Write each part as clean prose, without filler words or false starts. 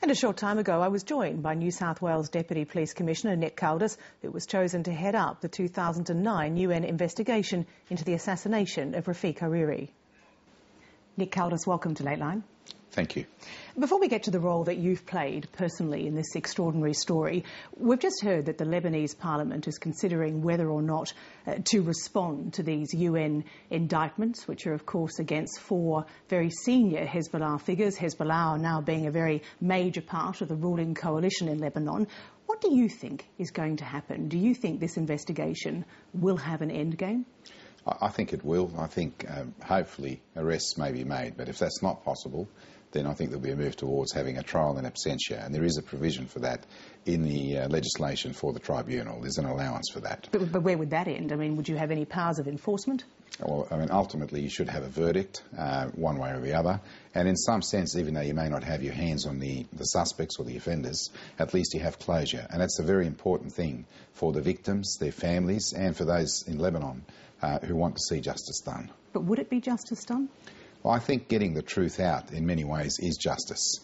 And a short time ago, I was joined by New South Wales Deputy Police Commissioner Nick Kaldas, who was chosen to head up the 2009 UN investigation into the assassination of Rafik Hariri. Nick Kaldas, welcome to Lateline. Thank you. Before we get to the role that you've played personally in this extraordinary story, we've just heard that the Lebanese Parliament is considering whether or not to respond to these UN indictments, which are, of course, against four very senior Hezbollah figures, Hezbollah now being a very major part of the ruling coalition in Lebanon. What do you think is going to happen? Do you think this investigation will have an end game? I think it will. I think hopefully arrests may be made, but if that's not possible, then I think there'll be a move towards having a trial in absentia, and there is a provision for that in the legislation for the tribunal. There's an allowance for that. But where would that end? I mean, would you have any powers of enforcement? Well, I mean, ultimately you should have a verdict, one way or the other, and in some sense, even though you may not have your hands on the suspects or the offenders, at least you have closure, and that's a very important thing for the victims, their families, and for those in Lebanon who want to see justice done. But would it be justice done? Well, I think getting the truth out in many ways is justice.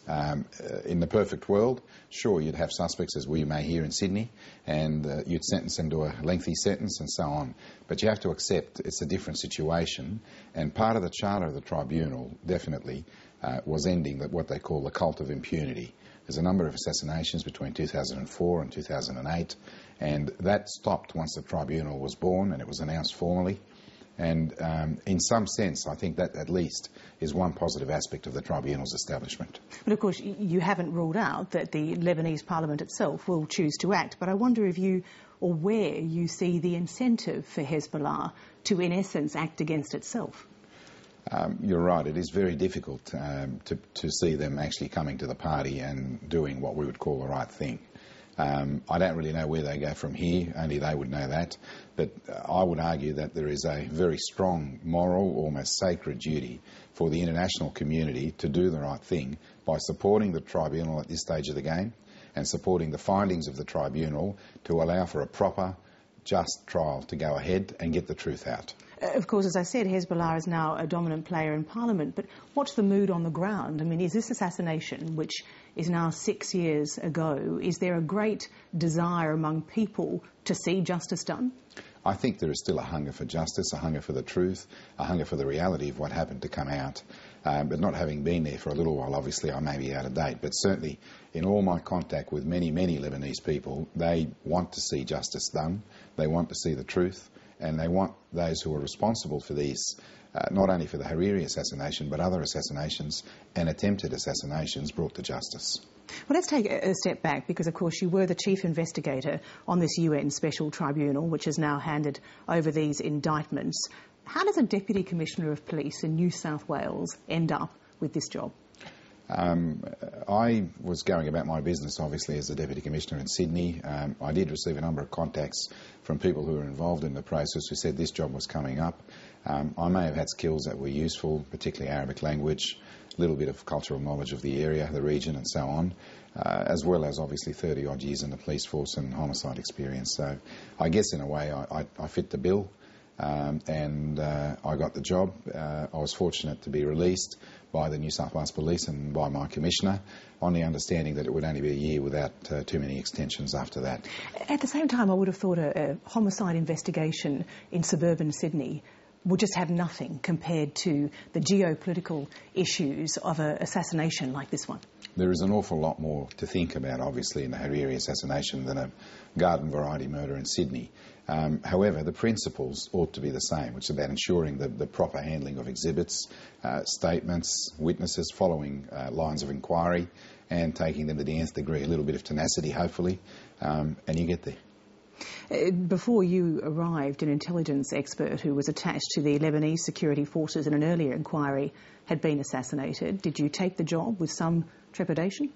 In the perfect world, sure, you'd have suspects, as we may here in Sydney, and you'd sentence them to a lengthy sentence and so on. But you have to accept it's a different situation, and part of the charter of the tribunal definitely was ending what they call the cult of impunity. There's a number of assassinations between 2004 and 2008, and that stopped once the tribunal was born and it was announced formally. And in some sense, I think that at least is one positive aspect of the tribunal's establishment. But of course, you haven't ruled out that the Lebanese Parliament itself will choose to act. But I wonder if you, or where you see the incentive for Hezbollah to, in essence, act against itself. You're right. It is very difficult to see them actually coming to the party and doing what we would call the right thing. I don't really know where they go from here, only they would know that. But I would argue that there is a very strong moral, almost sacred duty for the international community to do the right thing by supporting the tribunal at this stage of the game and supporting the findings of the tribunal to allow for a proper, just trial to go ahead and get the truth out. Of course, as I said, Hezbollah is now a dominant player in Parliament, but what's the mood on the ground? I mean, is this assassination, which is now 6 years ago, is there a great desire among people to see justice done? I think there is still a hunger for justice, a hunger for the truth, a hunger for the reality of what happened to come out. But not having been there for a little while, obviously I may be out of date, but certainly in all my contact with many, many Lebanese people, they want to see justice done, they want to see the truth, and they want those who are responsible for these, not only for the Hariri assassination, but other assassinations and attempted assassinations brought to justice. Well, let's take a step back because, of course, you were the chief investigator on this UN Special Tribunal, which has now handed over these indictments. How does a Deputy Commissioner of Police in New South Wales end up with this job? I was going about my business, obviously, as the Deputy Commissioner in Sydney. I did receive a number of contacts from people who were involved in the process who said this job was coming up. I may have had skills that were useful, particularly Arabic language, a little bit of cultural knowledge of the area, the region and so on, as well as obviously 30-odd years in the police force and homicide experience. So I guess in a way I fit the bill. And I got the job. I was fortunate to be released by the New South Wales Police and by my Commissioner on the understanding that it would only be a year without too many extensions after that. At the same time, I would have thought a homicide investigation in suburban Sydney would just have nothing compared to the geopolitical issues of an assassination like this one. There is an awful lot more to think about, obviously, in the Hariri assassination than a garden variety murder in Sydney. However, the principles ought to be the same, which is about ensuring the proper handling of exhibits, statements, witnesses, following lines of inquiry and taking them to the nth degree, a little bit of tenacity, hopefully, and you get there. Before you arrived, an intelligence expert who was attached to the Lebanese security forces in an earlier inquiry had been assassinated. Did you take the job with some trepidation?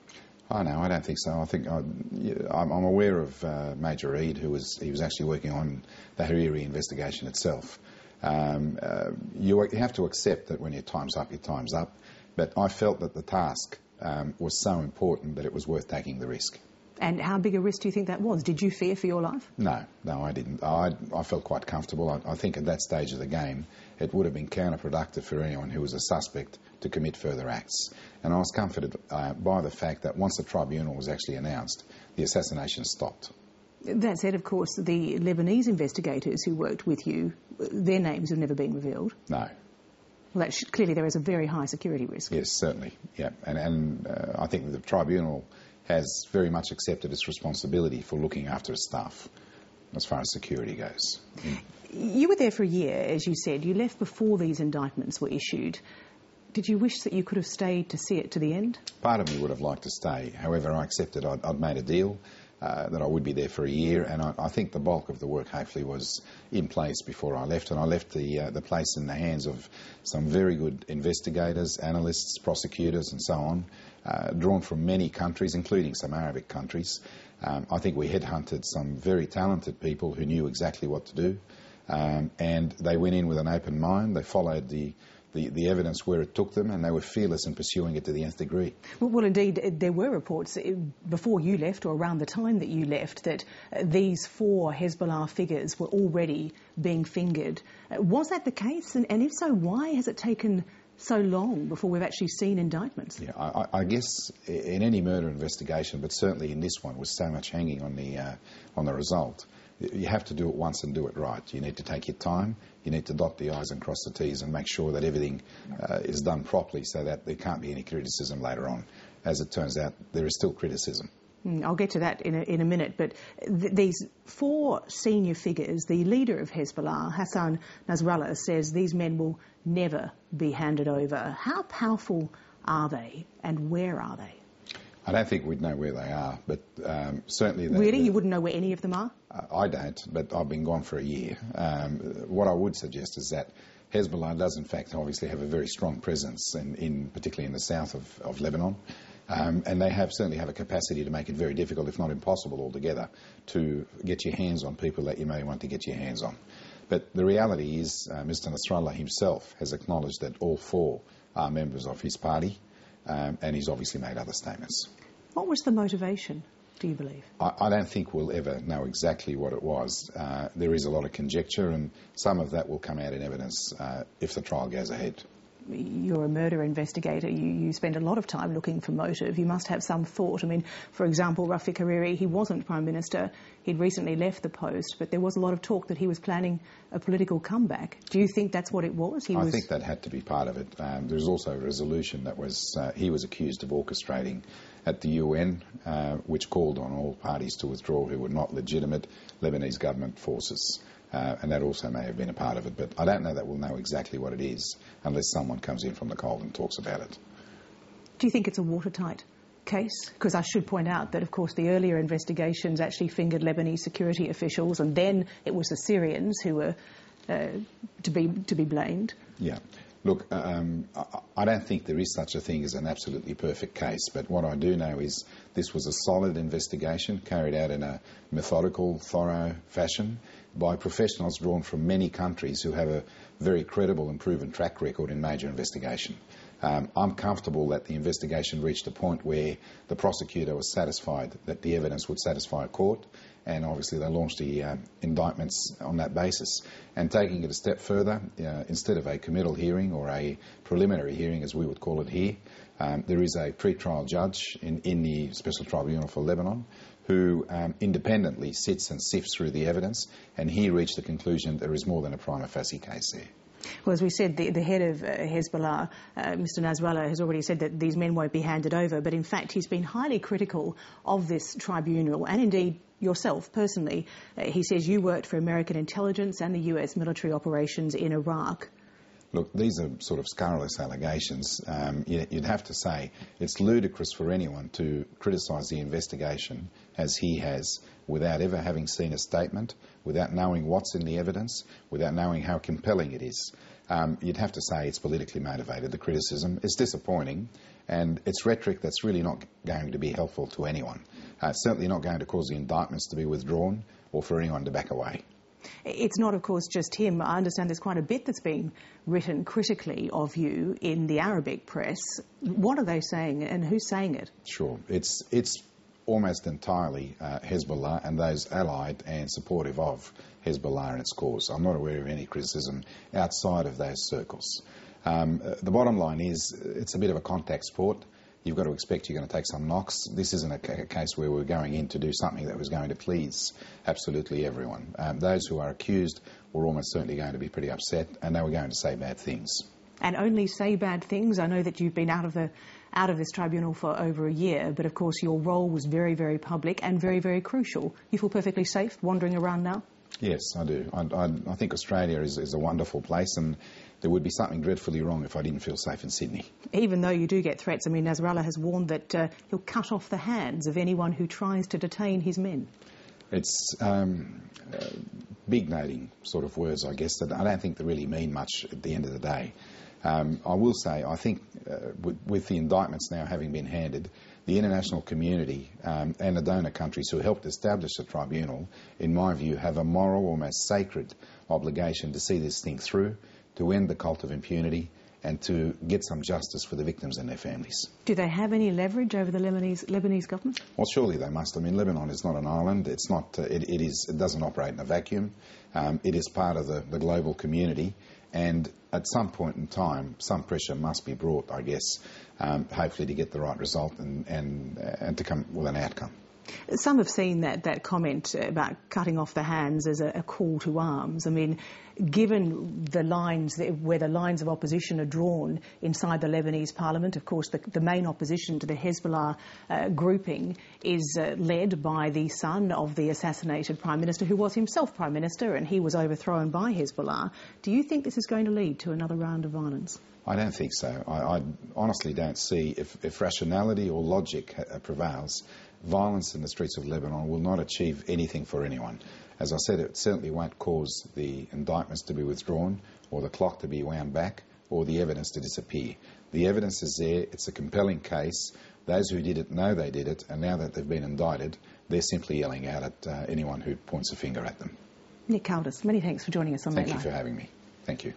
Oh, no, I don't think so. I think I'm aware of Major Reid, he was actually working on the Hariri investigation itself. You have to accept that when your time's up, your time's up. But I felt that the task was so important that it was worth taking the risk. And how big a risk do you think that was? Did you fear for your life? No, I didn't. I felt quite comfortable. I think at that stage of the game, it would have been counterproductive for anyone who was a suspect to commit further acts. And I was comforted by the fact that once the tribunal was actually announced, the assassination stopped. That said, of course, the Lebanese investigators who worked with you, their names have never been revealed. No. Well, clearly there is a very high security risk. Yes, certainly. Yeah, and I think the tribunal has very much accepted its responsibility for looking after its staff as far as security goes. You were there for a year, as you said. You left before these indictments were issued. Did you wish that you could have stayed to see it to the end? Part of me would have liked to stay. However, I accepted I'd made a deal that I would be there for a year, and I think the bulk of the work hopefully was in place before I left, and I left the place in the hands of some very good investigators, analysts, prosecutors and so on, drawn from many countries, including some Arabic countries. I think we headhunted some very talented people who knew exactly what to do, and they went in with an open mind. They followed the evidence where it took them, and they were fearless in pursuing it to the nth degree. Well, indeed, there were reports before you left, or around the time that you left, that these 4 Hezbollah figures were already being fingered. Was that the case? And if so, why has it taken so long before we've actually seen indictments? Yeah, I guess in any murder investigation, but certainly in this one, with so much hanging on the result, you have to do it once and do it right. You need to take your time, you need to dot the I's and cross the T's and make sure that everything is done properly so that there can't be any criticism later on. As it turns out, there is still criticism. I'll get to that in a minute, but these 4 senior figures, the leader of Hezbollah, Nasrallah, says these men will never be handed over. How powerful are they, and where are they? I don't think we'd know where they are, but certainly... Really? You wouldn't know where any of them are? I don't, but I've been gone for a year. What I would suggest is that Hezbollah does, in fact, obviously have a very strong presence, particularly in the south of Lebanon, and they certainly have a capacity to make it very difficult, if not impossible altogether, to get your hands on people that you may want to get your hands on. But the reality is Mr Nasrallah himself has acknowledged that all 4 are members of his party, and he's obviously made other statements. What was the motivation, do you believe? I don't think we'll ever know exactly what it was. There is a lot of conjecture, and some of that will come out in evidence if the trial goes ahead. You're a murder investigator. You spend a lot of time looking for motive. You must have some thought. I mean, for example, Rafik Hariri, he wasn't Prime Minister. He'd recently left the post, but there was a lot of talk that he was planning a political comeback. Do you think that's what it was? I think that had to be part of it. There's also a resolution that he was accused of orchestrating at the UN, which called on all parties to withdraw who were not legitimate Lebanese government forces. And that also may have been a part of it, but I don't know that we'll know exactly what it is unless someone comes in from the cold and talks about it. Do you think it's a watertight case? Because I should point out that, of course, the earlier investigations actually fingered Lebanese security officials, and then it was the Syrians who were to be blamed. Yeah. Look, I don't think there is such a thing as an absolutely perfect case, but what I do know is this was a solid investigation carried out in a methodical, thorough fashion by professionals drawn from many countries who have a very credible and proven track record in major investigation. I'm comfortable that the investigation reached a point where the prosecutor was satisfied that the evidence would satisfy a court, and obviously they launched the indictments on that basis. And taking it a step further, instead of a committal hearing or a preliminary hearing, as we would call it here, there is a pre-trial judge in the Special Tribunal for Lebanon who independently sits and sifts through the evidence, and he reached the conclusion there is more than a prima facie case there. Well, as we said, the head of Hezbollah, Mr Nasrallah, has already said that these men won't be handed over, but in fact he's been highly critical of this tribunal, and indeed yourself personally. He says you worked for American intelligence and the US military operations in Iraq. Look, these are sort of scurrilous allegations. You'd have to say it's ludicrous for anyone to criticise the investigation as he has without ever having seen a statement, without knowing what's in the evidence, without knowing how compelling it is. You'd have to say it's politically motivated, the criticism. It's disappointing, and it's rhetoric that's really not going to be helpful to anyone. It's certainly not going to cause the indictments to be withdrawn or for anyone to back away. It's not, of course, just him. I understand there's quite a bit that's been written critically of you in the Arabic press. What are they saying, and who's saying it? Sure. It's almost entirely Hezbollah and those allied and supportive of Hezbollah and its cause. I'm not aware of any criticism outside of those circles. The bottom line is it's a bit of a contact sport. You've got to expect you're going to take some knocks. This isn't a case where we're going in to do something that was going to please absolutely everyone. Those who are accused were almost certainly going to be pretty upset, and they were going to say bad things. And only say bad things? I know that you've been out of this tribunal for over a year, but of course your role was very, very public and very, very crucial. You feel perfectly safe wandering around now? Yes, I do. I think Australia is a wonderful place, and there would be something dreadfully wrong if I didn't feel safe in Sydney. Even though you do get threats, I mean, Nasrallah has warned that he'll cut off the hands of anyone who tries to detain his men. It's big-noting sort of words, I guess, that I don't think they really mean much at the end of the day. I will say, I think with the indictments now having been handed, the international community and the donor countries who helped establish the tribunal, in my view, have a moral, almost sacred obligation to see this thing through, to end the cult of impunity and to get some justice for the victims and their families. Do they have any leverage over the Lebanese government? Well, surely they must. I mean, Lebanon is not an island. It's not. It doesn't operate in a vacuum. It is part of the global community, and at some point in time, some pressure must be brought, I guess, hopefully to get the right result and to come with an outcome. Some have seen that comment about cutting off the hands as a call to arms. I mean, given the lines where the lines of opposition are drawn inside the Lebanese parliament, of course, the main opposition to the Hezbollah grouping is led by the son of the assassinated Prime Minister, who was himself Prime Minister, and he was overthrown by Hezbollah. Do you think this is going to lead to another round of violence? I don't think so. I honestly don't see, if rationality or logic prevails, violence in the streets of Lebanon will not achieve anything for anyone. As I said, it certainly won't cause the indictments to be withdrawn or the clock to be wound back or the evidence to disappear. The evidence is there. It's a compelling case. Those who did it know they did it, and now that they've been indicted, they're simply yelling out at anyone who points a finger at them. Nick Kaldas, many thanks for joining us on Late Night. Thank you for having me. Thank you.